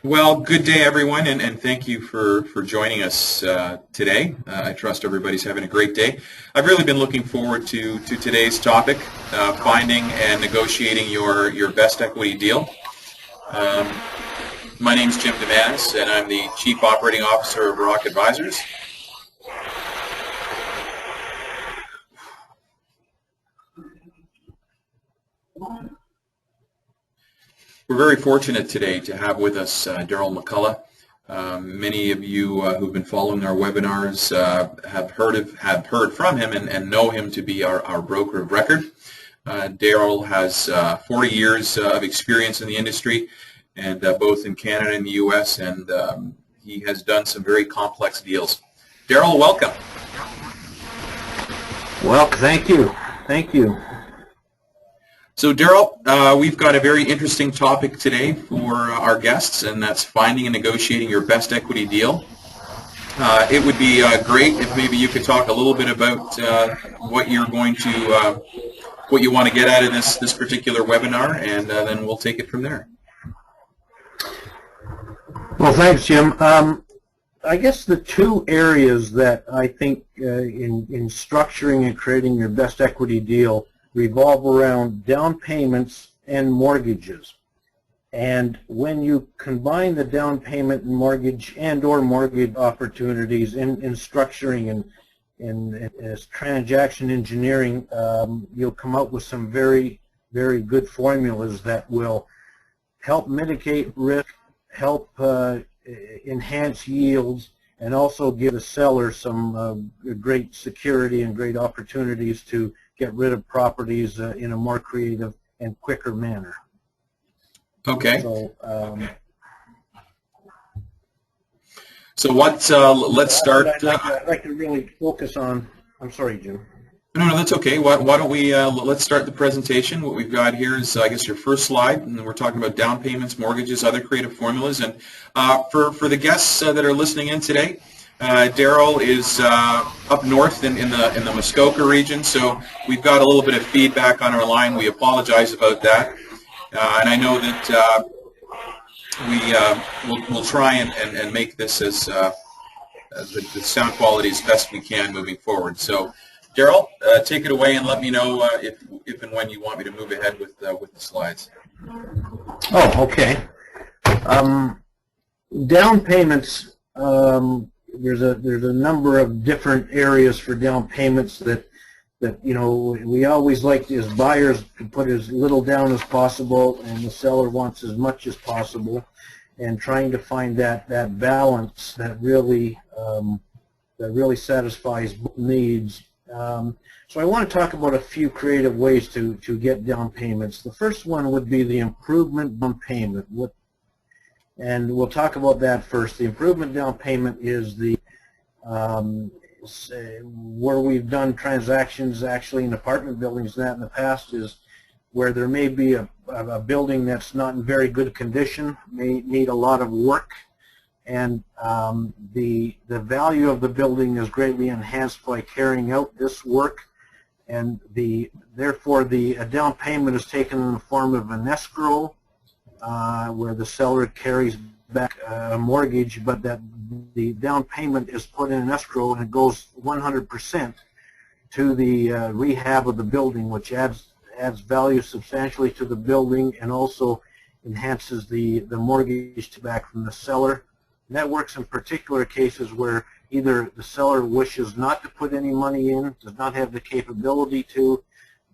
Well, good day, everyone, and thank you for joining us today. I trust everybody's having a great day. I've really been looking forward to today's topic, finding and negotiating your best equity deal. Um, my name is Jim DeMannis, and I'm the Chief Operating Officer of Rock Advisors. We're very fortunate today to have with us Darryl McCullough. Many of you who've been following our webinars have heard from him and know him to be our broker of record. Darryl has 40 years of experience in the industry, and both in Canada and the U.S., and he has done some very complex deals. Darryl, welcome. Well, thank you. Thank you. So, Darryl, we've got a very interesting topic today for our guests, and that's finding and negotiating your best equity deal. It would be great if maybe you could talk a little bit about what you're going to, what you want to get out of this particular webinar, and then we'll take it from there. Well, thanks, Jim. I guess the two areas that I think in structuring and creating your best equity deal revolve around down payments and mortgages. And when you combine the down payment and mortgage or mortgage opportunities in structuring and as transaction engineering, you'll come up with some very, very good formulas that will help mitigate risk, help enhance yields, and also give the seller some great security and great opportunities to get rid of properties in a more creative and quicker manner. Okay. So let's start. I'd like to really focus on. I'm sorry, Jim. No, that's okay. Why don't we let's start the presentation. What we've got here is, I guess, your first slide, and we're talking about down payments, mortgages, other creative formulas. And for the guests that are listening in today, Darryl is up north in the Muskoka region, so we've got a little bit of feedback on our line. We apologize about that, and I know that we'll try and make this as the sound quality as best we can moving forward. So, Darryl, take it away and let me know if and when you want me to move ahead with the slides. Oh, okay. Down payments. There's a number of different areas for down payments that we always like as buyers to put as little down as possible, and the seller wants as much as possible, and trying to find that balance that really satisfies both needs. So I want to talk about a few creative ways to get down payments. The first one would be the improvement down payment. And we'll talk about that first. The improvement down payment is the where we've done transactions actually in apartment buildings. That in the past is where there may be a building that's not in very good condition, may need a lot of work, and the value of the building is greatly enhanced by carrying out this work, and therefore the down payment is taken in the form of an escrow, where the seller carries back a mortgage, but that the down payment is put in an escrow, and it goes 100% to the rehab of the building, which adds value substantially to the building and also enhances the mortgage back from the seller. And that works in particular cases where either the seller wishes not to put any money in, does not have the capability to,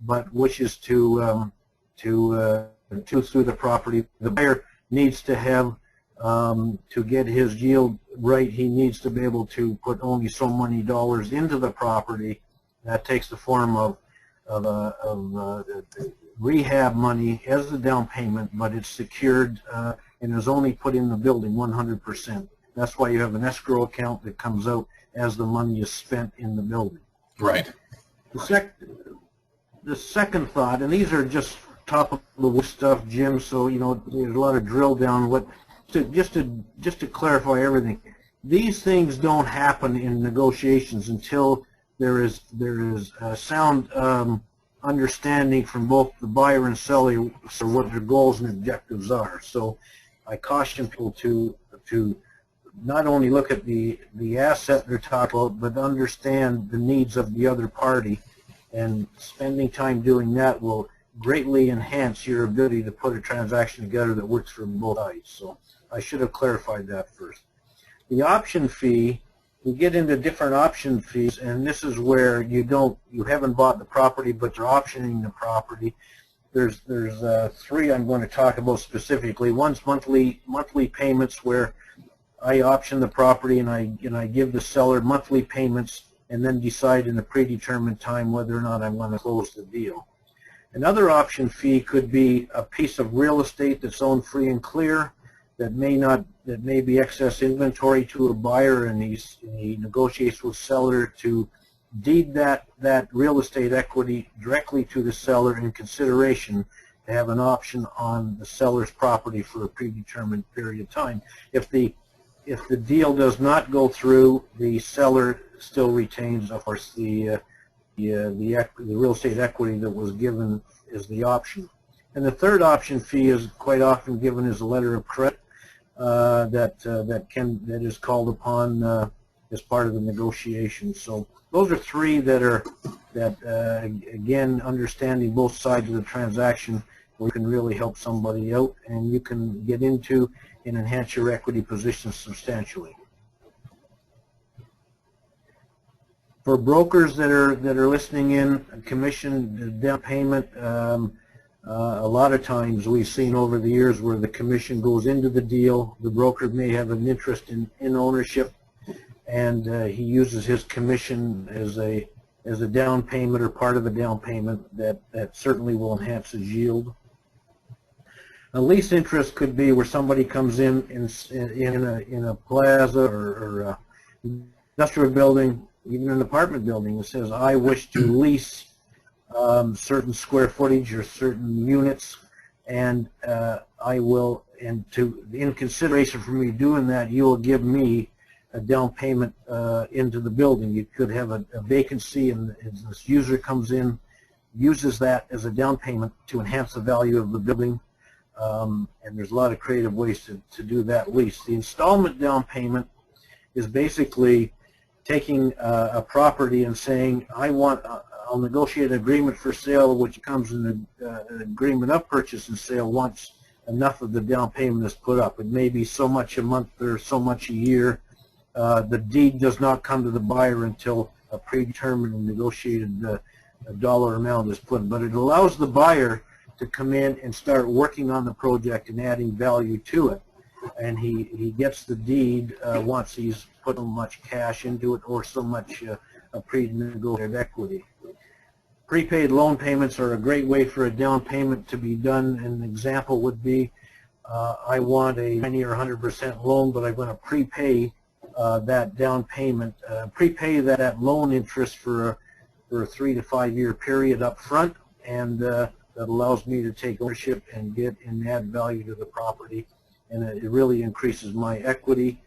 but wishes to through the property. The buyer needs to have, to get his yield right, he needs to be able to put only so many dollars into the property. That takes the form of rehab money as the down payment, but it's secured and is only put in the building 100%. That's why you have an escrow account that comes out as the money is spent in the building. Right. The second thought, and these are just top of the list stuff, Jim, so there's a lot of drill down. Just to clarify everything, these things don't happen in negotiations until there is a sound understanding from both the buyer and seller what their goals and objectives are. So I caution people to not only look at the asset they're talking about, but understand the needs of the other party. And spending time doing that will greatly enhance your ability to put a transaction together that works for both sides. So I should have clarified that first. The option fee, we get into different option fees, and this is where you haven't bought the property, but you're optioning the property. There's three I'm going to talk about specifically. One's monthly payments, where I option the property and I give the seller monthly payments and then decide in a predetermined time whether or not I want to close the deal. Another option fee could be a piece of real estate that's owned free and clear that may be excess inventory to a buyer, and he negotiates with seller to deed that real estate equity directly to the seller in consideration to have an option on the seller's property for a predetermined period of time. If the deal does not go through, the seller still retains, of course, the real estate equity that was given as the option. And the third option fee is quite often given as a letter of credit that is called upon as part of the negotiation. So those are three that again, understanding both sides of the transaction, we can really help somebody out, and you can get into and enhance your equity position substantially. For brokers that are listening in, commission down payment, a lot of times we've seen over the years where the commission goes into the deal. The broker may have an interest in ownership, and he uses his commission as a down payment or part of a down payment that certainly will enhance his yield. A lease interest could be where somebody comes in a plaza or industrial building, even an apartment building, and says, I wish to lease certain square footage or certain units, and in consideration for me doing that, you will give me a down payment into the building. You could have a vacancy, and this user comes in, uses that as a down payment to enhance the value of the building. And there's a lot of creative ways to do that lease. The installment down payment is basically taking a property and saying, I'll negotiate an agreement for sale, which comes in an agreement of purchase and sale once enough of the down payment is put up. It may be so much a month or so much a year. The deed does not come to the buyer until a predetermined and negotiated dollar amount is put in. But it allows the buyer to come in and start working on the project and adding value to it. And he gets the deed once he's put so much cash into it or so much pre-negotiated equity. Prepaid loan payments are a great way for a down payment to be done. An example would be, I want a 90 or 100% loan, but I'm going to prepay that down payment, prepay that loan interest for a 3 to 5 year period up front, and that allows me to take ownership and add value to the property, and it really increases my equity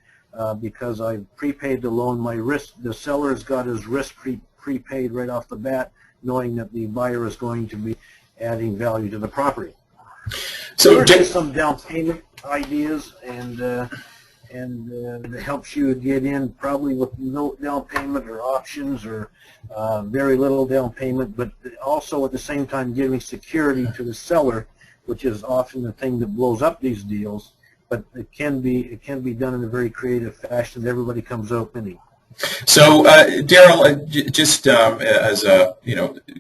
because I've prepaid the loan. My risk, the seller has got his risk prepaid right off the bat, knowing that the buyer is going to be adding value to the property. So just some down payment ideas, and it helps you get in probably with no down payment or options or very little down payment, but also at the same time giving security to the seller, which is often the thing that blows up these deals. But it can be done in a very creative fashion that everybody comes out winning. So, Darryl, just as a,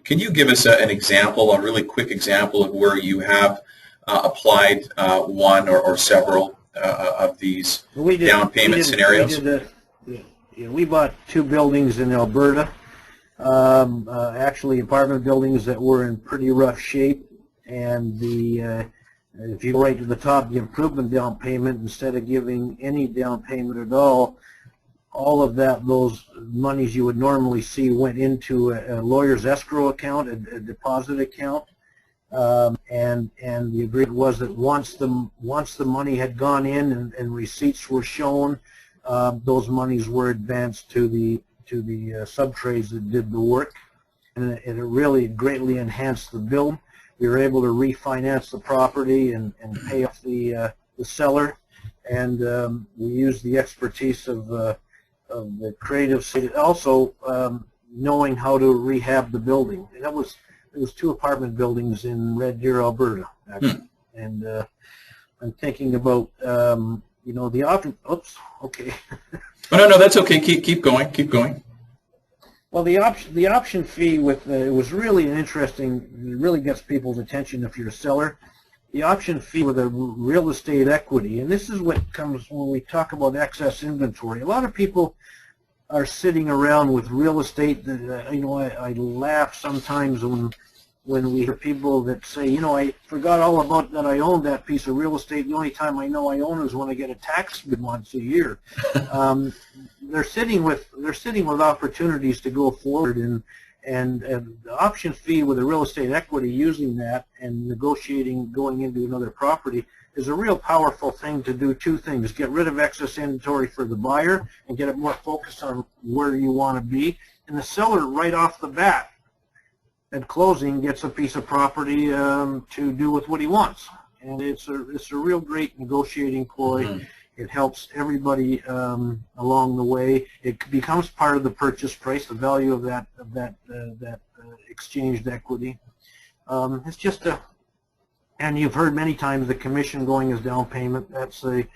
can you give us an example, a really quick example of where you have applied one or several of these down payment scenarios? We bought 2 buildings in Alberta, actually apartment buildings that were in pretty rough shape, and if you go right to the top, the improvement down payment, instead of giving any down payment at all of those monies you would normally see went into a lawyer's escrow account, a deposit account, and the agreement was that once the money had gone in and receipts were shown, those monies were advanced to the sub-trades that did the work, and it really greatly enhanced the bill. We were able to refinance the property and pay off the seller, and we use the expertise of the creative city, also knowing how to rehab the building. And it was 2 apartment buildings in Red Deer, Alberta, actually. And I'm thinking about the option. Oops. Okay. Oh, no, that's okay. Keep going. Keep going. Well, the option fee it was really an interesting. It really gets people's attention if you're a seller. The option fee with a real estate equity, and this is what comes when we talk about excess inventory. A lot of people are sitting around with real estate that I laugh sometimes when we hear people that say, I forgot all about that I owned that piece of real estate. The only time I know I own is when I get a tax bill once a year. They're sitting with opportunities to go forward, and the option fee with a real estate equity, using that and negotiating going into another property, is a real powerful thing to do 2 things: get rid of excess inventory for the buyer and get it more focused on where you want to be, and the seller right off the bat at closing gets a piece of property to do with what he wants. And it's a real great negotiating ploy. Mm-hmm. It helps everybody along the way. It becomes part of the purchase price, the value of that exchanged equity. It's just and you've heard many times the commission going as down payment. That's a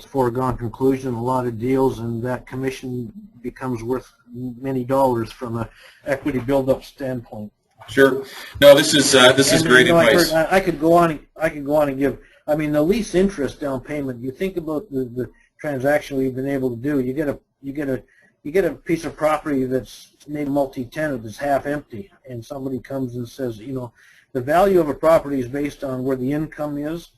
foregone conclusion. A lot of deals, and that commission becomes worth many dollars from an equity build-up standpoint. Sure. No, this is great advice. I could go on and give. I mean, the least interest down payment. You think about the transaction we've been able to do. You get a piece of property that's maybe multi-tenant, that's half empty, and somebody comes and says, the value of a property is based on where the income is,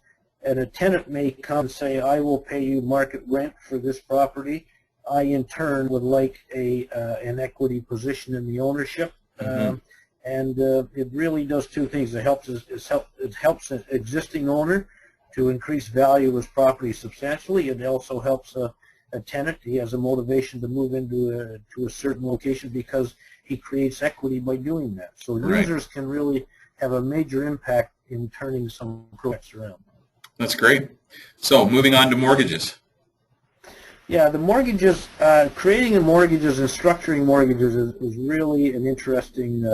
and a tenant may come and say, I will pay you market rent for this property. I in turn would like an equity position in the ownership. Mm-hmm. And it really does 2 things. It helps an existing owner to increase value of his property substantially. It also helps a tenant. He has a motivation to move into a certain location because he creates equity by doing that. So users can really have a major impact in turning some projects around. That's great. So moving on to mortgages. Yeah, the mortgages, creating mortgages and structuring mortgages is really an interesting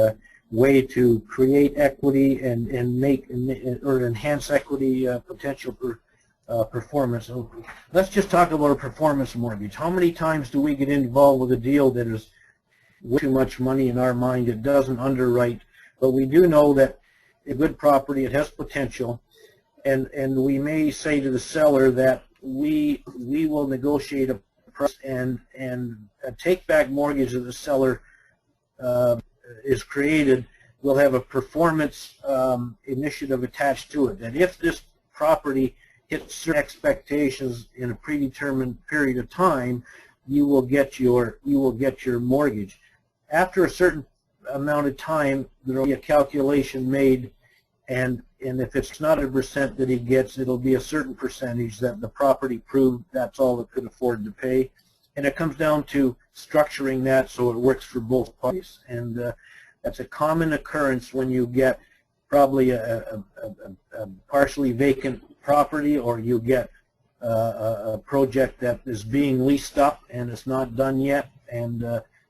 way to create equity and enhance equity potential for performance. So let's just talk about a performance mortgage. How many times do we get involved with a deal that is way too much money in our mind? It doesn't underwrite, but we do know that a good property, it has potential, and we may say to the seller that we will negotiate a price and a take-back mortgage that the seller is created will have a performance initiative attached to it. That if this property hits certain expectations in a predetermined period of time, you will get your mortgage. After a certain amount of time, there will be a calculation made, and if it's not 100% that he gets, it'll be a certain percentage that the property proved that's all it could afford to pay. And it comes down to structuring that so it works for both parties. And that's a common occurrence when you get probably a partially vacant property, or you get a project that is being leased up and it's not done yet. And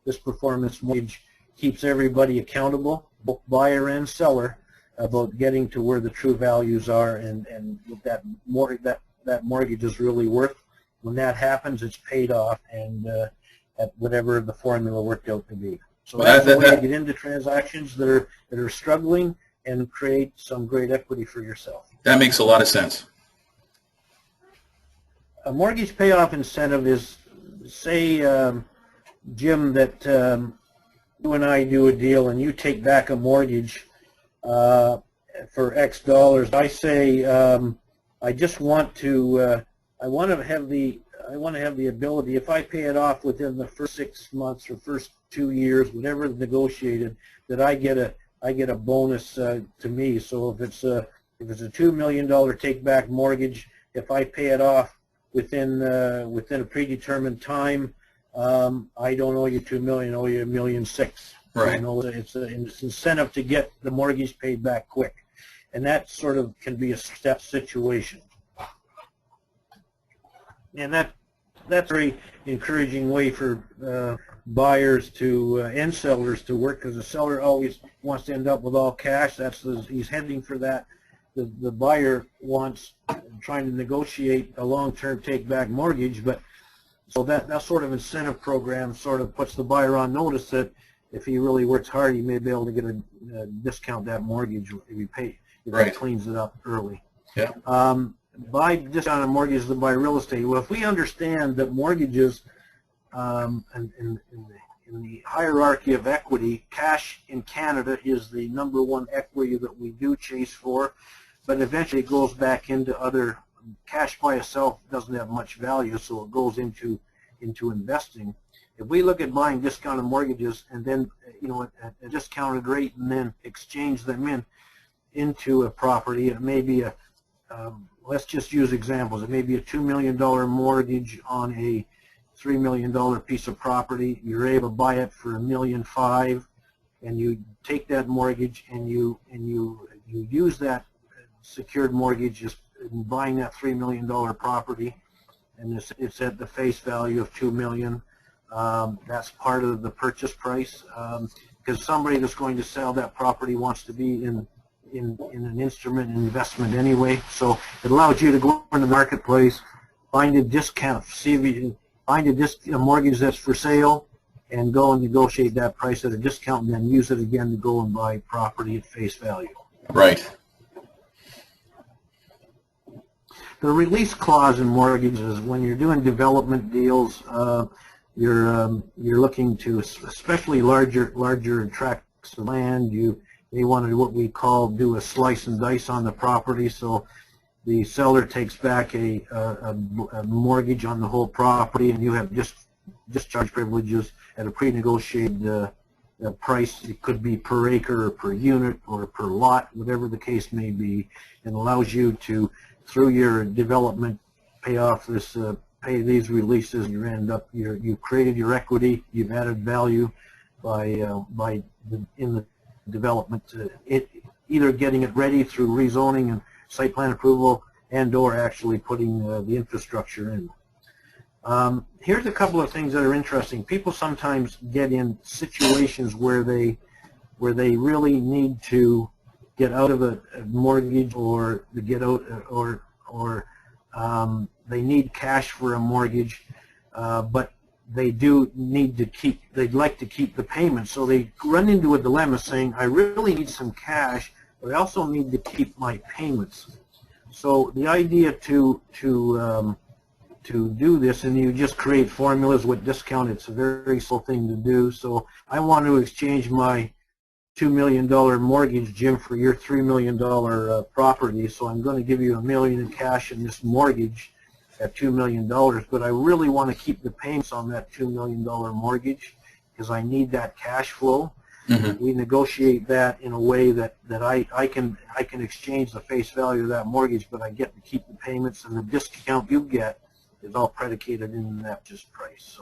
this performance mortgage keeps everybody accountable, both buyer and seller, about getting to where the true values are and what that mortgage is really worth. When that happens, it's paid off, and at whatever the formula worked out to be. So that's a way to get into transactions that are struggling and create some great equity for yourself. That makes a lot of sense. A mortgage payoff incentive is, say, Jim, that you and I do a deal and you take back a mortgage for X dollars. I say I just want to I want to have the ability, if I pay it off within the first 6 months or first 2 years, whatever is negotiated, that I get a bonus to me. So if it's a $2 million take back mortgage, if I pay it off within a predetermined time, I don't owe you $2 million, I owe you $1.6 million. Right. You know, it's an incentive to get the mortgage paid back quick, and that sort of can be a step situation. And that's a very encouraging way for buyers to and sellers to work, because the seller always wants to end up with all cash. He's heading for that. The buyer wants, trying to negotiate a long-term take-back mortgage, but so that sort of incentive program sort of puts the buyer on notice that if he really works hard, he may be able to get a discount that mortgage if he cleans it up early. Yeah. Buy discounted mortgages to buy real estate. Well, if we understand that mortgages, in the hierarchy of equity, cash in Canada is the #1 equity that we do chase for, but eventually it goes back into other. Cash by itself doesn't have much value, so it goes into investing. If we look at buying discounted mortgages and then, at a discounted rate, and then exchange them into a property, it may be let's just use examples. It may be a $2 million mortgage on a $3 million piece of property. You're able to buy it for $1.5 million, and you take that mortgage and you use that secured mortgage just in buying that $3 million property, and it's at the face value of $2 million. That's part of the purchase price, because somebody that's going to sell that property wants to be in an instrument investment anyway. So it allows you to go into the marketplace, find a discount, see if you can find a mortgage that's for sale, and go and negotiate that price at a discount, and then use it again to go and buy property at face value. Right. The release clause in mortgages, when you're doing development deals, you're looking to, especially larger tracts of land, they want to what we call do a slice and dice on the property. So the seller takes back a mortgage on the whole property, and you have discharge privileges at a pre-negotiated price. It could be per acre or per unit or per lot, whatever the case may be, and allows you to, through your development, pay these releases. You've created your equity. You've added value in the development, either getting it ready through rezoning and site plan approval, and/or actually putting the infrastructure in. Here's a couple of things that are interesting. People sometimes get in situations where they really need to get out of a mortgage, or to get out, or they need cash for a mortgage, but they do need to they'd like to keep the payment. So they run into a dilemma saying, I really need some cash, but I also need to keep my payments. So the idea to do this, and you just create formulas with discount, it's a very simple thing to do. So I want to exchange my $2 million mortgage, Jim, for your $3 million property, so I'm going to give you $1 million in cash in this mortgage at $2 million, but I really want to keep the payments on that $2 million mortgage because I need that cash flow. Mm-hmm. We negotiate that in a way that I can exchange the face value of that mortgage, but I get to keep the payments, and the discount you get is all predicated in that purchase price. So,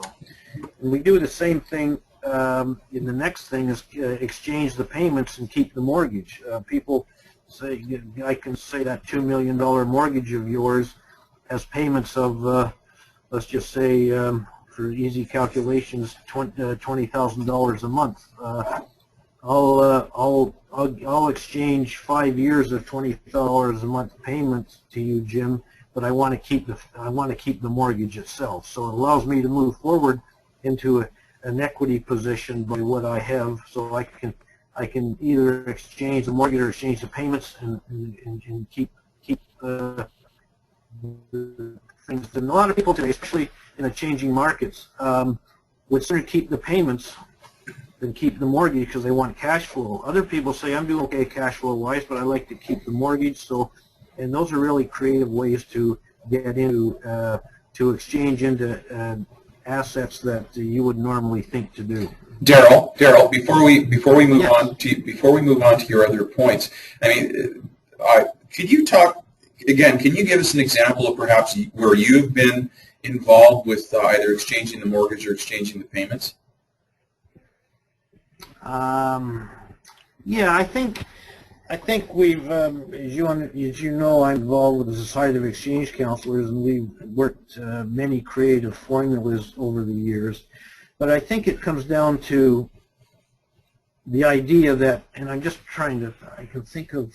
and we do the same thing. In the next thing is exchange the payments and keep the mortgage. People say, I can say that $2 million mortgage of yours has payments of, let's just say, for easy calculations, $20,000 a month. I'll exchange 5 years of $20,000 a month payments to you, Jim, but I want to keep the mortgage itself. So it allows me to move forward into an equity position by what I have, so I can either exchange the mortgage or exchange the payments and keep things. And a lot of people today, especially in the changing markets, would sooner keep the payments than keep the mortgage because they want cash flow. Other people say, I'm doing okay cash flow wise, but I like to keep the mortgage. So, and those are really creative ways to get into to exchange into assets that you would normally think to do. Darryl, before we move on to your other points, I mean, could you talk again? Can you give us an example of perhaps where you've been involved with either exchanging the mortgage or exchanging the payments? Yeah, I think I think we've, as you know, I'm involved with the Society of Exchange Counselors, and we've worked many creative formulas over the years. But I think it comes down to the idea that, and I'm just trying to, I can think of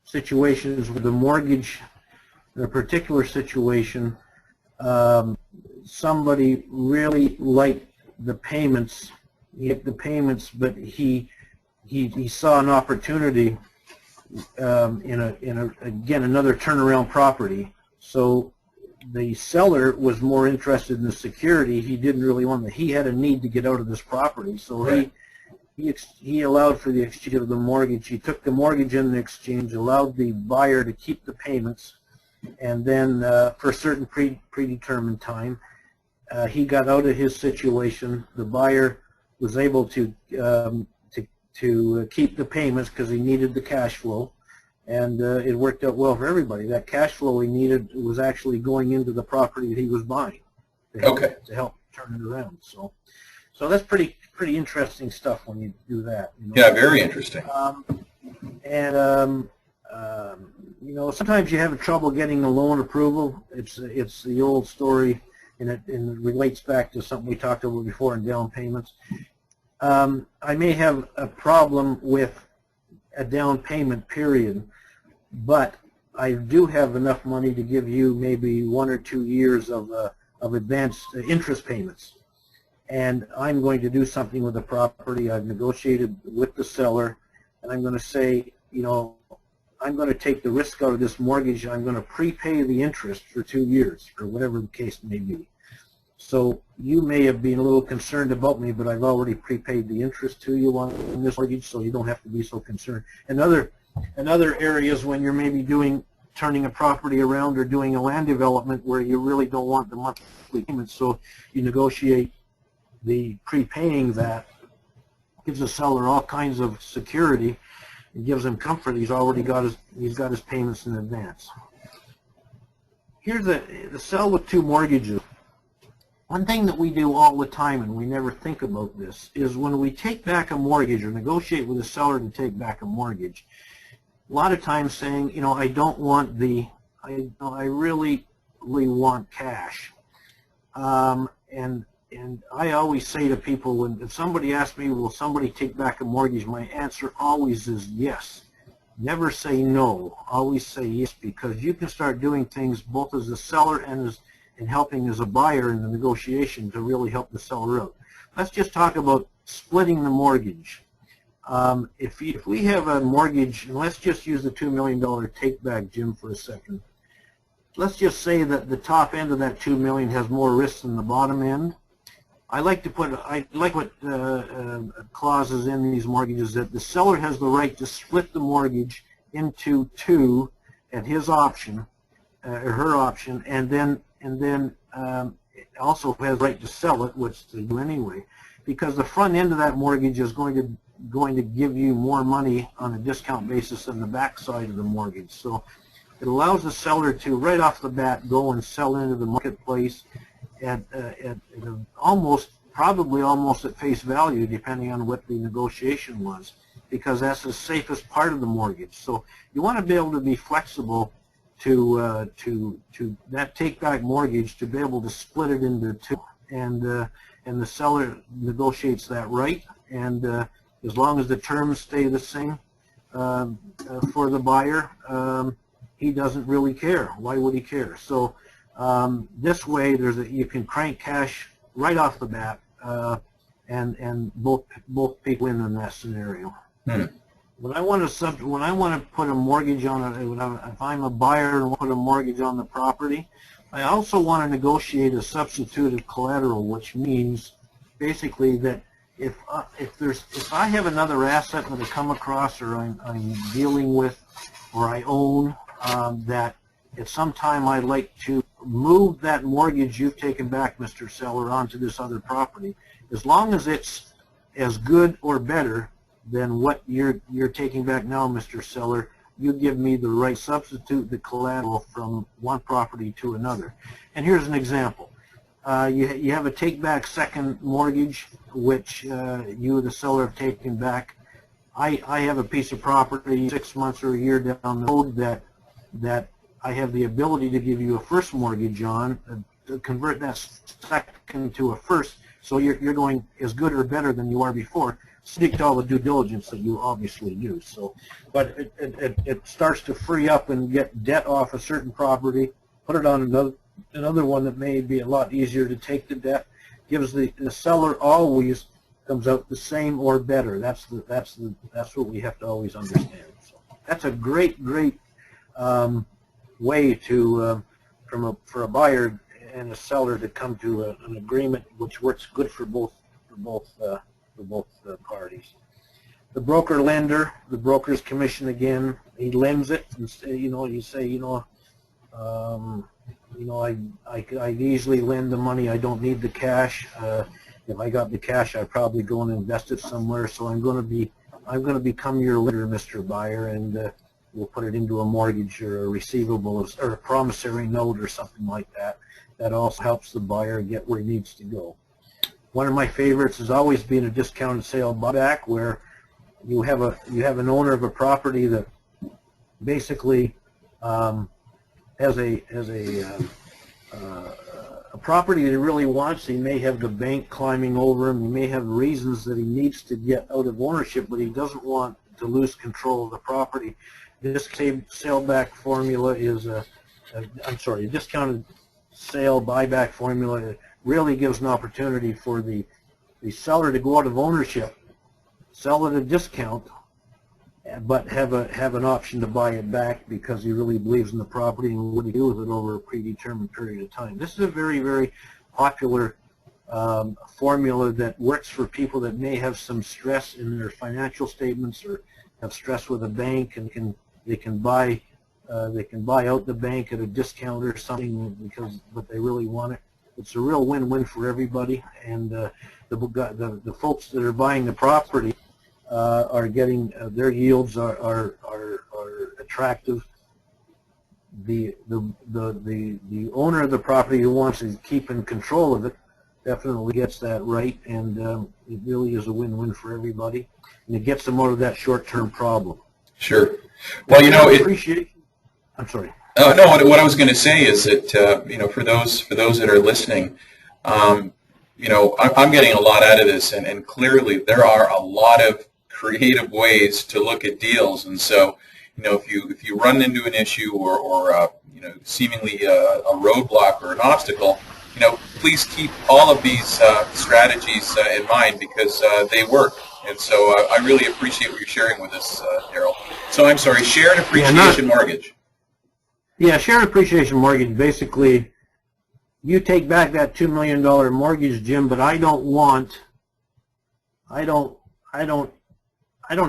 situations with the mortgage, in a particular situation, somebody really liked the payments, but he saw an opportunity in again another turnaround property. So the seller was more interested in the security. He didn't really want that. He had a need to get out of this property, so right. he allowed for the exchange of the mortgage. He took the mortgage in the exchange, allowed the buyer to keep the payments, and then for a certain predetermined time, he got out of his situation. The buyer was able to keep the payments because he needed the cash flow, and it worked out well for everybody. That cash flow he needed was actually going into the property that he was buying to help turn it around. So that's pretty interesting stuff when you do that. You know? Yeah, very interesting. You know, sometimes you have trouble getting a loan approval. It's the old story, and it relates back to something we talked about before in down payments. I may have a problem with a down payment period, but I do have enough money to give you maybe 1 or 2 years of advanced interest payments. And I'm going to do something with the property. I've negotiated with the seller, and I'm going to say, you know, I'm going to take the risk out of this mortgage. I'm going to prepay the interest for 2 years, or whatever the case may be. So you may have been a little concerned about me, but I've already prepaid the interest to you on this mortgage, so you don't have to be so concerned. In other areas, when you're maybe turning a property around or doing a land development where you really don't want the monthly payments, so you negotiate the prepaying that, gives the seller all kinds of security. It gives him comfort. He's got his payments in advance. Here's the sell with 2 mortgages. One thing that we do all the time, and we never think about this, is when we take back a mortgage or negotiate with a seller to take back a mortgage, a lot of times saying, you know, I don't want I really want cash. And I always say to people, if somebody asks me, will somebody take back a mortgage, my answer always is yes. Never say no. Always say yes, because you can start doing things both as a seller and helping as a buyer in the negotiation to really help the seller out. Let's just talk about splitting the mortgage. If we have a mortgage, and let's just use the $2 million take back, Jim, for a second. Let's just say that the top end of that $2 million has more risk than the bottom end. I like what clauses in these mortgages that the seller has the right to split the mortgage into 2 at his option, or her option, and then also has the right to sell it, which they do anyway, because the front end of that mortgage is going to give you more money on a discount basis than the back side of the mortgage. So it allows the seller to right off the bat go and sell into the marketplace at probably almost at face value, depending on what the negotiation was, because that's the safest part of the mortgage. So you want to be able to be flexible to that take-back mortgage, to be able to split it into 2, and the seller negotiates that right, and as long as the terms stay the same for the buyer, he doesn't really care. Why would he care? So this way, you can crank cash right off the bat, and both people win in that scenario. When I want to put a mortgage on it, if I'm a buyer and put a mortgage on the property, I also want to negotiate a substituted collateral, which means basically that if I have another asset that I come across, or I'm dealing with, or I own, that at some time I'd like to move that mortgage you've taken back, Mr. Seller, onto this other property, as long as it's as good or better than what you're taking back now, Mr. Seller, you give me the right to substitute the collateral from one property to another. And here's an example. You have a take-back second mortgage, which you, the seller, have taken back. I have a piece of property 6 months or a year down the road that I have the ability to give you a first mortgage on, to convert that second to a first, so you're going as good or better than you are before, subject to all the due diligence that you obviously do. So, but it starts to free up and get debt off a certain property, put it on another one that may be a lot easier to take the debt, gives the seller always comes out the same or better. That's what we have to always understand. So that's a great way to for a buyer and a seller to come to an agreement which works good for both parties. The broker lender, the broker's commission again. He lends it, and you say I'd easily lend the money. I don't need the cash. If I got the cash, I'd probably go and invest it somewhere. So I'm going to become your lender, Mr. Buyer, and we'll put it into a mortgage or a receivable or a promissory note or something like that. That also helps the buyer get where he needs to go. One of my favorites has always been a discounted sale buyback, where you have an owner of a property that basically has a property that he really wants. He may have the bank climbing over him. He may have reasons that he needs to get out of ownership, but he doesn't want to lose control of the property. This sale back formula is a discounted sale buyback formula. It really gives an opportunity for the seller to go out of ownership, sell at a discount, but have an option to buy it back because he really believes in the property and what he do with it over a predetermined period of time. This is a very, very popular formula that works for people that may have some stress in their financial statements or have stress with a bank, and they can buy out the bank at a discount or something but they really want it. It's a real win-win for everybody, and the folks that are buying the property are getting their yields are attractive. The owner of the property who wants to keep in control of it definitely gets that right, and it really is a win-win for everybody, and it gets them out of that short-term problem. Sure. Well, I'm sorry. No, what I was going to say is that for those that are listening, I'm getting a lot out of this, and clearly there are a lot of creative ways to look at deals. And so, if you run into an issue or seemingly a roadblock or an obstacle, please keep all of these strategies in mind, because they work. And so I really appreciate what you're sharing with us, Darryl. So I'm sorry, shared appreciation mortgage. Yeah, shared appreciation mortgage. Basically, you take back that $2 million mortgage, Jim, but I don't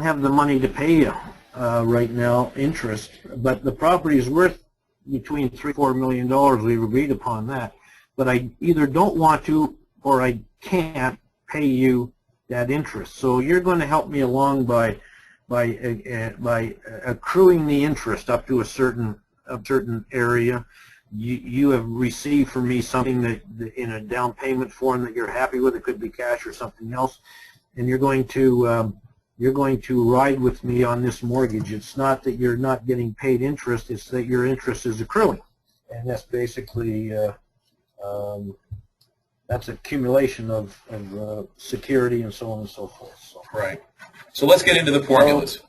have the money to pay you right now, interest. But the property is worth between $3-4 million. We've agreed upon that. But I either don't want to or I can't pay you that interest. So you're going to help me along by accruing the interest up to a certain area. You have received from me something that in a down payment form that you're happy with. It could be cash or something else, and you're going to ride with me on this mortgage. It's not that you're not getting paid interest; it's that your interest is accruing, and that's basically that's accumulation of security and so on and so forth. So. Right. So let's get into the formulas.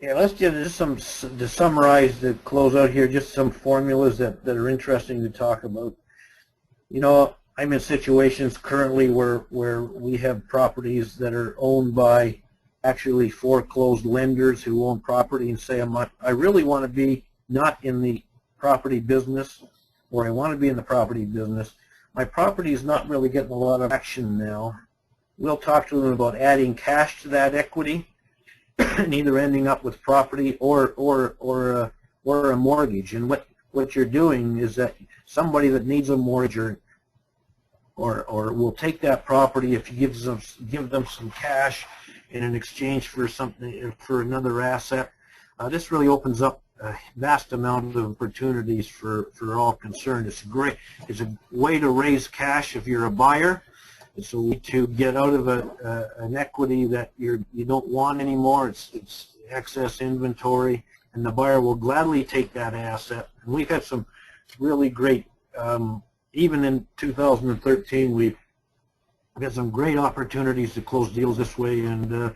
Yeah, let's just to summarize, to close out here, just some formulas that are interesting to talk about. I'm in situations currently where we have properties that are owned by actually foreclosed lenders who own property and say, I really want to be not in the property business, or I want to be in the property business. My property is not really getting a lot of action now. We'll talk to them about adding cash to that equity and either ending up with property or a mortgage. And what you're doing is that somebody that needs a mortgage or will take that property if you give them some cash in exchange for something, for another asset. This really opens up a vast amount of opportunities for all concerned. It's a way to raise cash if you're a buyer. So to get out of an equity that you don't want anymore, it's excess inventory, and the buyer will gladly take that asset. And we've had some really great, even in 2013, we've had some great opportunities to close deals this way, and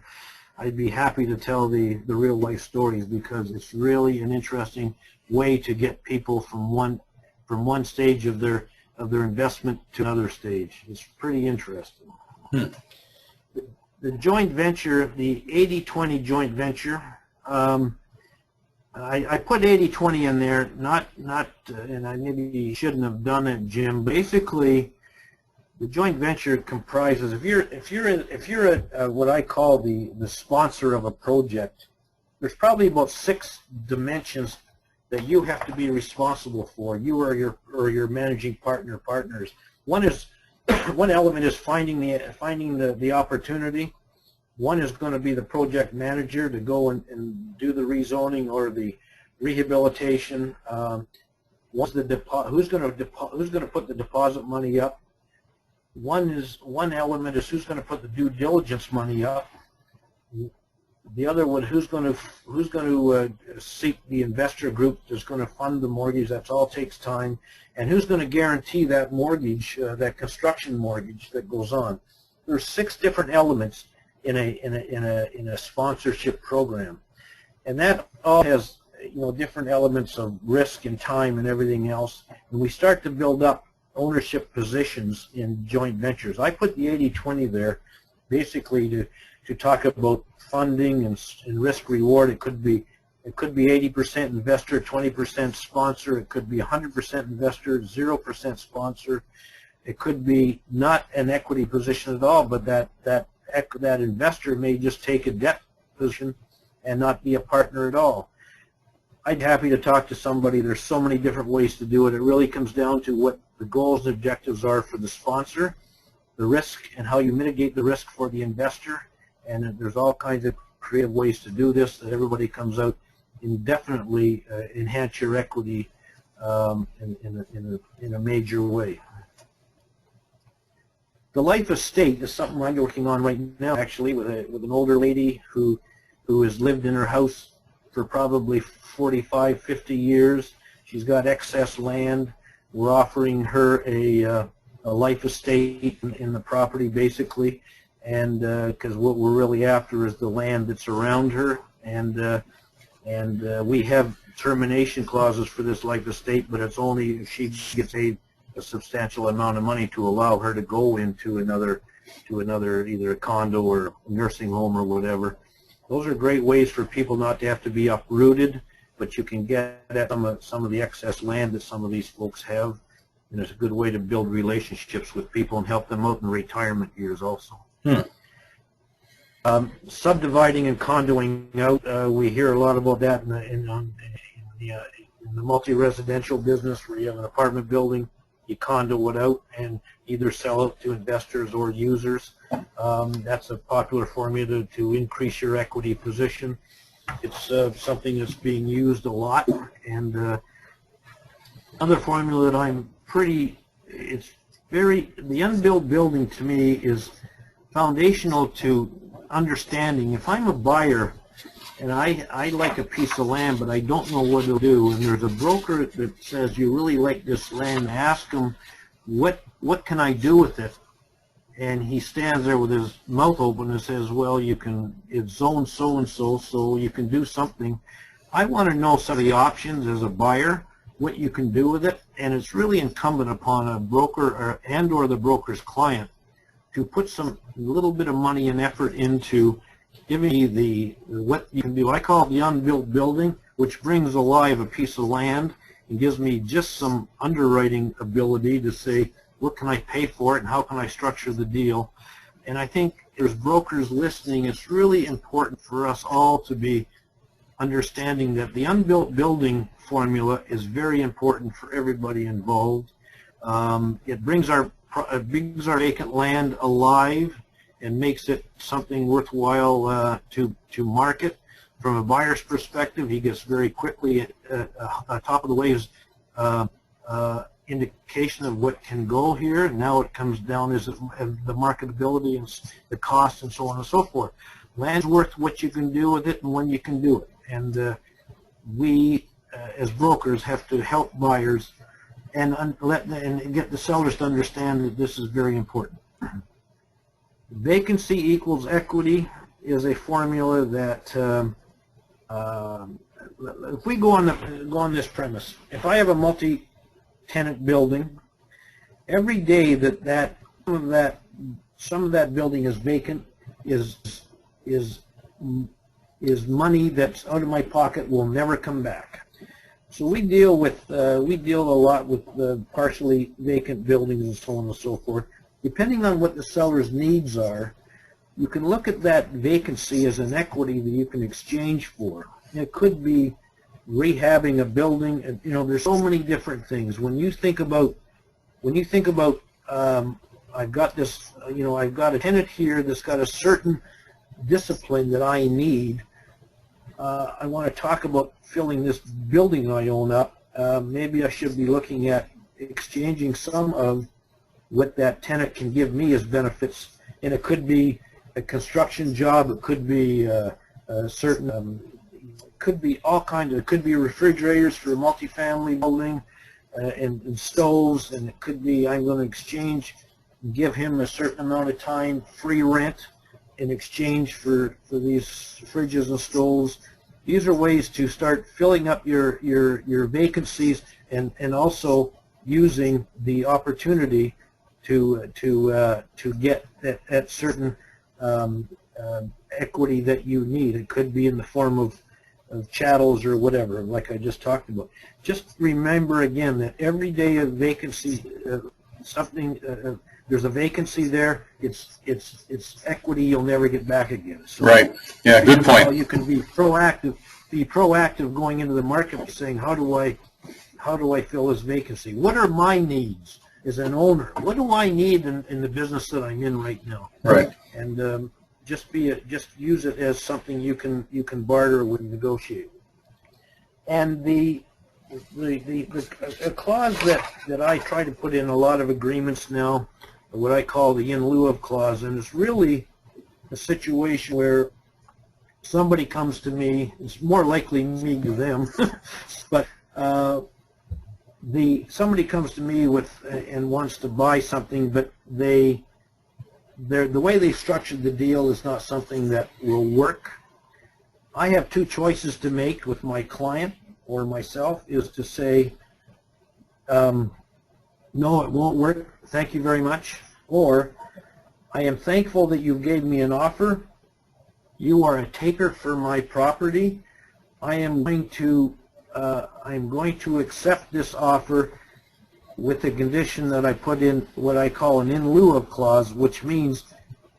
I'd be happy to tell the real life stories, because it's really an interesting way to get people from one stage of their investment to another stage. It's pretty interesting. The joint venture, the 80-20 joint venture, I put 80-20 in there, and I maybe shouldn't have done it, Jim. Basically, the joint venture comprises, if you're what I call the sponsor of a project, there's probably about 6 dimensions that you have to be responsible for, you or your managing partners. One element is finding the opportunity. One is going to be the project manager to go and do the rezoning or the rehabilitation. Who's going to put the deposit money up? One element is who's going to put the due diligence money up. The other one, who's going to seek the investor group that's going to fund the mortgage. That all takes time. And who's going to guarantee that mortgage, that construction mortgage that goes on. There's 6 different elements in a sponsorship program, and that all has different elements of risk and time and everything else. And we start to build up ownership positions in joint ventures. I put the 80-20 there, basically to talk about funding and risk reward. It could be 80% investor, 20% sponsor. It could be 100% investor, 0% sponsor. It could be not an equity position at all, but that investor may just take a debt position and not be a partner at all. I'd be happy to talk to somebody. There's so many different ways to do it. It really comes down to what the goals and objectives are for the sponsor, the risk, and how you mitigate the risk for the investor. And there's all kinds of creative ways to do this that everybody comes out and definitely enhance your equity in a major way. The life estate is something I'm working on right now, actually, with an older lady who has lived in her house for probably 45, 50 years. She's got excess land. We're offering her a life estate in the property, basically, and because what we're really after is the land that's around her, and we have termination clauses for this life estate, but it's only if she gets a substantial amount of money to allow her to go into another either a condo or a nursing home or whatever. Those are great ways for people not to have to be uprooted, but you can get at some of the excess land that some of these folks have, and it's a good way to build relationships with people and help them out in retirement years also. Subdividing and condoing out, we hear a lot about that in the multi-residential business, where you have an apartment building, you condo it out and either sell it to investors or users. That's a popular formula to increase your equity position. It's something that's being used a lot. And another formula that I'm the unbuilt building to me is foundational to understanding. If I'm a buyer and I like a piece of land, but I don't know what to do, and there's a broker that says, you really like this land, ask him, what can I do with it? And he stands there with his mouth open and says, well, it's zoned so-and-so, so you can do something. I want to know some of the options as a buyer, what you can do with it, and it's really incumbent upon a broker or the broker's client to put some little bit of money and effort into giving me what you can do. I call it the unbuilt building, which brings alive a piece of land and gives me just some underwriting ability to say, what can I pay for it and how can I structure the deal? And I think there's brokers listening. It's really important for us all to be understanding that the unbuilt building formula is very important for everybody involved. It brings our vacant land alive and makes it something worthwhile to market. From a buyer's perspective, he gets very quickly top of the waves indication of what can go here. Now it comes down is the marketability and the cost and so on and so forth. Land's worth what you can do with it and when you can do it. And we, as brokers, have to help buyers and get the sellers to understand that this is very important. Vacancy equals equity is a formula that if we go on this premise, if I have a multi-tenant building, every day that some of that building is vacant is money that's out of my pocket, will never come back. So we deal a lot with partially vacant buildings and so on and so forth. Depending on what the seller's needs are, you can look at that vacancy as an equity that you can exchange for. It could be rehabbing a building, and there's so many different things. When you think about I've got this, I've got a tenant here that's got a certain discipline that I need. I want to talk about filling this building I own up. Maybe I should be looking at exchanging some of what that tenant can give me as benefits, and it could be a construction job, it could be a certain, could be all kinds of, it could be refrigerators for a multifamily building and stoves, and it could be I'm going to exchange, give him a certain amount of time free rent in exchange for these fridges and stoves. These are ways to start filling up your vacancies and also using the opportunity to get that certain equity that you need. It could be in the form of chattels or whatever, like I just talked about. Just remember again that every day of vacancy, there's a vacancy there. It's equity you'll never get back again. So right. Yeah. Good point. You can be proactive. Be proactive going into the market, saying, how do I fill this vacancy? What are my needs as an owner? What do I need in the business that I'm in right now? Right. And just use it as something you can barter with, negotiate. And the clause that I try to put in a lot of agreements now, what I call the in lieu of clause, and it's really a situation where somebody comes to me, it's more likely me to them, but somebody comes to me and wants to buy something, but the way they structured the deal is not something that will work. I have two choices to make with my client or myself, is to say, no, it won't work, thank you very much, or I am thankful that you gave me an offer. You are a taker for my property. I am going to accept this offer with the condition that I put in what I call an in lieu of clause, which means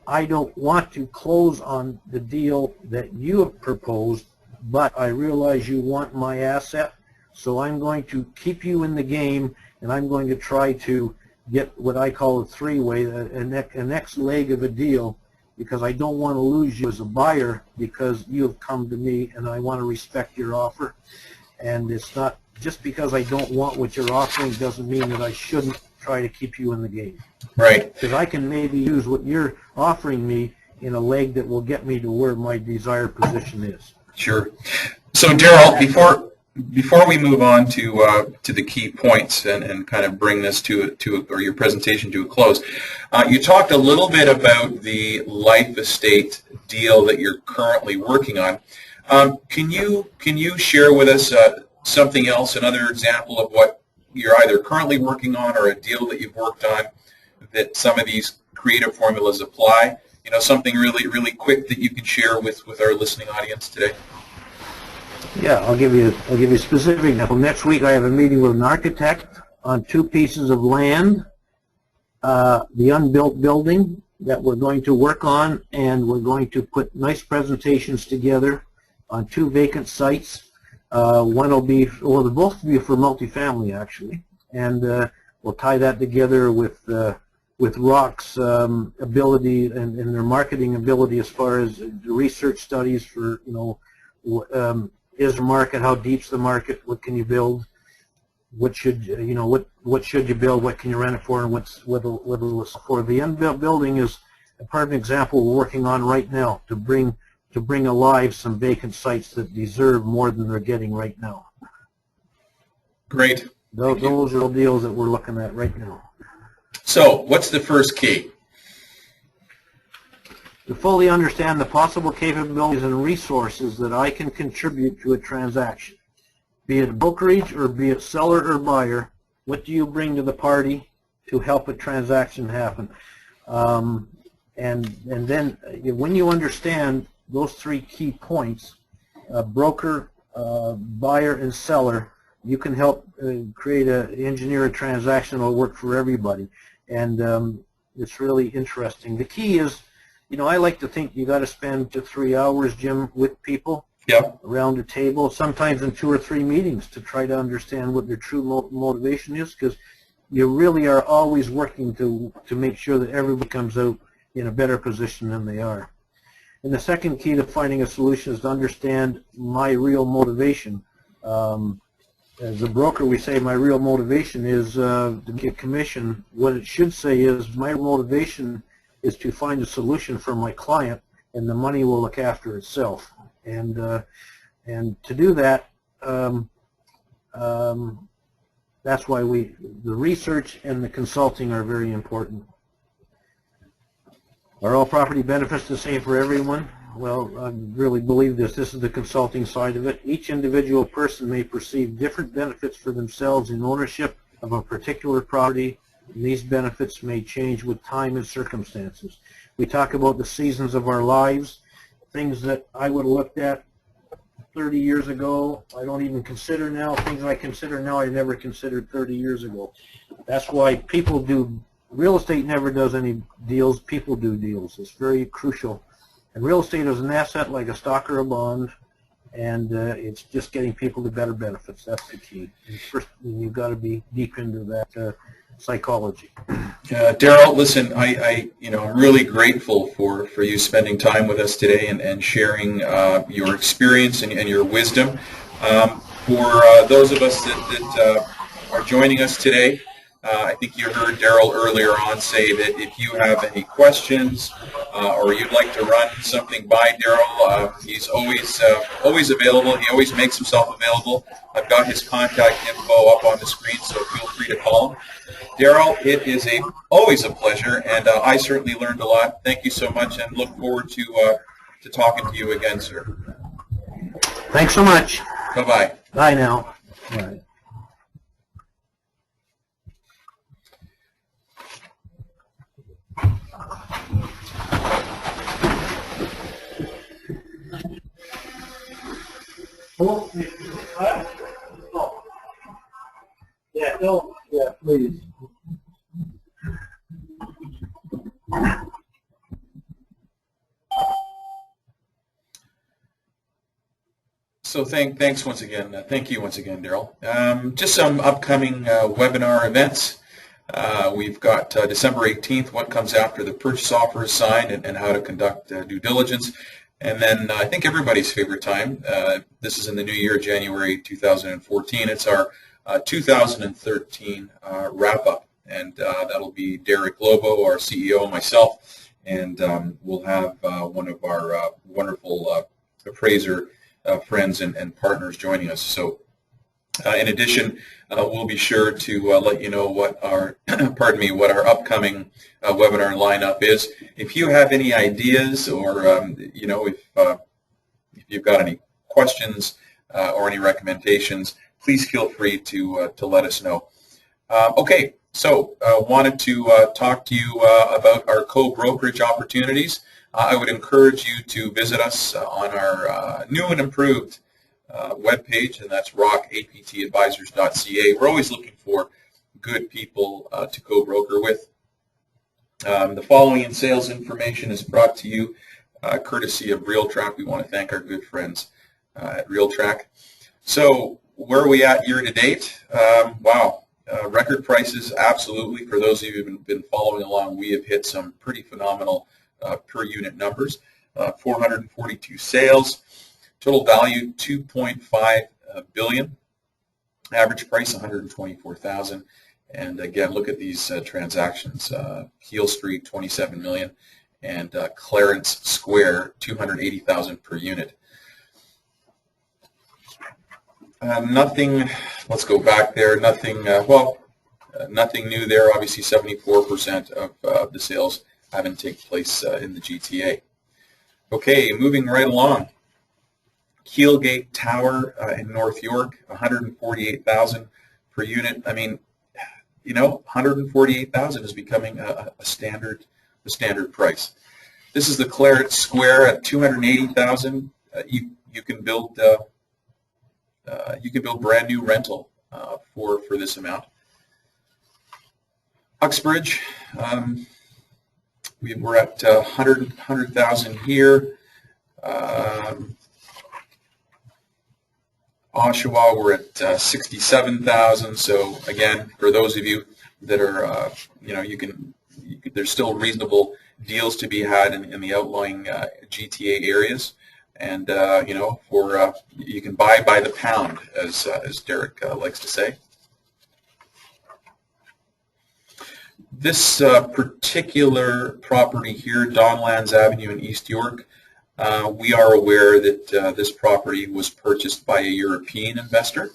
I don't want to close on the deal that you have proposed, but I realize you want my asset, so I'm going to keep you in the game, and I'm going to try to get what I call a three-way, a next leg of a deal, because I don't want to lose you as a buyer because you have come to me and I want to respect your offer. And it's not just because I don't want what you're offering doesn't mean that I shouldn't try to keep you in the game. Right. Because I can maybe use what you're offering me in a leg that will get me to where my desired position is. Sure. So Darryl, before we move on to the key points and kind of bring this or your presentation to a close, you talked a little bit about the life estate deal that you're currently working on. Can you share with us something else, another example of what you're either currently working on or a deal that you've worked on that some of these creative formulas apply? Something really quick that you can share with our listening audience today. Yeah, I'll give you a specific example. Next week I have a meeting with an architect on two pieces of land, the unbuilt building that we're going to work on, and we're going to put nice presentations together on two vacant sites. One will be, well, they'll both be for multifamily actually, and we'll tie that together with Rock's ability and their marketing ability as far as the research studies for, is the market, how deep's the market, what can you build, what should you know, what should you build, what can you rent it for, and what's what it was for. The unbuilt building is a perfect example we're working on right now to bring alive some vacant sites that deserve more than they're getting right now. Great. Those are the deals that we're looking at right now. So, what's the first key? To fully understand the possible capabilities and resources that I can contribute to a transaction. Be it brokerage or be it seller or buyer, what do you bring to the party to help a transaction happen? And then when you understand those three key points, broker, buyer, and seller, you can help engineer a transaction that will work for everybody. And it's really interesting. The key is, I like to think you got to spend 2 to 3 hours, Jim, with people. Yep. Around a table, sometimes in 2 or 3 meetings, to try to understand what their true motivation is, because you really are always working to make sure that everybody comes out in a better position than they are. And the second key to finding a solution is to understand my real motivation. As a broker, we say my real motivation is to get commission. What it should say is my motivation is to find a solution for my client, and the money will look after itself. And to do that, that's why the research and the consulting are very important. Are all property benefits the same for everyone? Well, I really believe this. This is the consulting side of it. Each individual person may perceive different benefits for themselves in ownership of a particular property, and these benefits may change with time and circumstances. We talk about the seasons of our lives. Things that I would have looked at 30 years ago, I don't even consider now. Things I consider now, I never considered 30 years ago. That's why people do, real estate never does any deals, people do deals. It's very crucial. And real estate is an asset like a stock or a bond, and it's just getting people to better benefits. That's the key. And first, you've got to be deep into that psychology. Darryl, listen, I'm really grateful for you spending time with us today and sharing your experience and your wisdom. For those of us that are joining us today, I think you heard Darryl earlier on say that if you have any questions or you'd like to run something by Darryl, he's always available. He always makes himself available. I've got his contact info up on the screen, so feel free to call him. Darryl, it is always a pleasure, and I certainly learned a lot. Thank you so much, and look forward to talking to you again, sir. Thanks so much. Bye-bye. Bye now. Bye. Oh, yeah, no, yeah, please. So thanks once again. Thank you once again, Darryl. Just some upcoming webinar events. We've got December 18th, what comes after the purchase offer is signed and how to conduct due diligence. And then I think everybody's favorite time, this is in the new year, January 2014. It's our 2013 wrap-up, and that'll be Derek Lobo, our CEO, and myself, and we'll have one of our wonderful appraiser friends and partners joining us. So in addition, we'll be sure to let you know what our what our upcoming webinar lineup is. If you have any ideas, or if you've got any questions or any recommendations, please feel free to let us know. Okay, so wanted to talk to you about our co-brokerage opportunities. I would encourage you to visit us on our new and improved webpage, and that's rockaptadvisors.ca. We're always looking for good people to co-broker with. The following in sales information is brought to you courtesy of RealTrack. We want to thank our good friends at RealTrack. So where are we at year to date? Wow, record prices, absolutely. For those of you who've been following along, we have hit some pretty phenomenal per unit numbers. 442 sales. Total value, $2.5 billion. Average price $124,000. And again, look at these transactions. Keel Street, $27 million, and Clarence Square, $280,000 per unit. Nothing. Let's go back there. Nothing. Nothing new there. Obviously, 74% of the sales haven't taken place in the GTA. Okay, moving right along. Keelgate Tower in North York, $148,000 per unit. I mean, you know, $148,000 is becoming a standard price. This is the Clarence Square at $280,000. You can build brand new rental for this amount. Uxbridge, we're at $100,000 here. Oshawa, we're at $67,000. So again, for those of you that are, you know, there's still reasonable deals to be had in the outlying GTA areas, and you know, you can buy by the pound, as Derek likes to say. This particular property here, Donlands Avenue in East York, we are aware that this property was purchased by a European investor.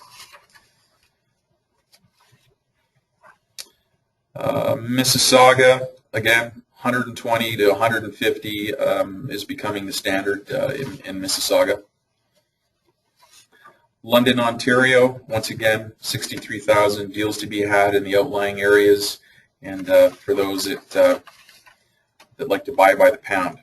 Mississauga, again, 120 to 150 is becoming the standard in Mississauga. London, Ontario, once again, 63,000 deals to be had in the outlying areas, and for those that like to buy by the pound.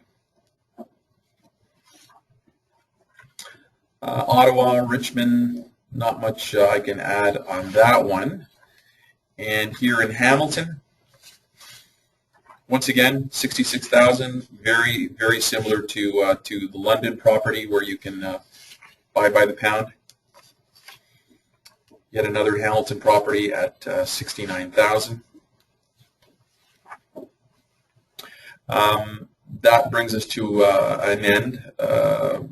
Ottawa, Richmond, not much I can add on that one. And here in Hamilton, once again, 66,000, very, very similar to the London property where you can buy by the pound. Yet another Hamilton property at 69,000. That brings us to an end.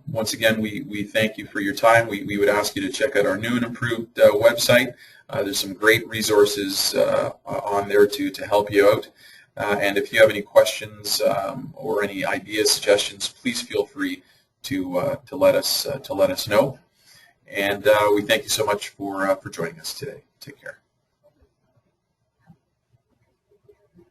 Once again, we thank you for your time. We would ask you to check out our new and improved website. There's some great resources on there to help you out. And if you have any questions or any ideas, suggestions, please feel free to let us know. And we thank you so much for joining us today. Take care.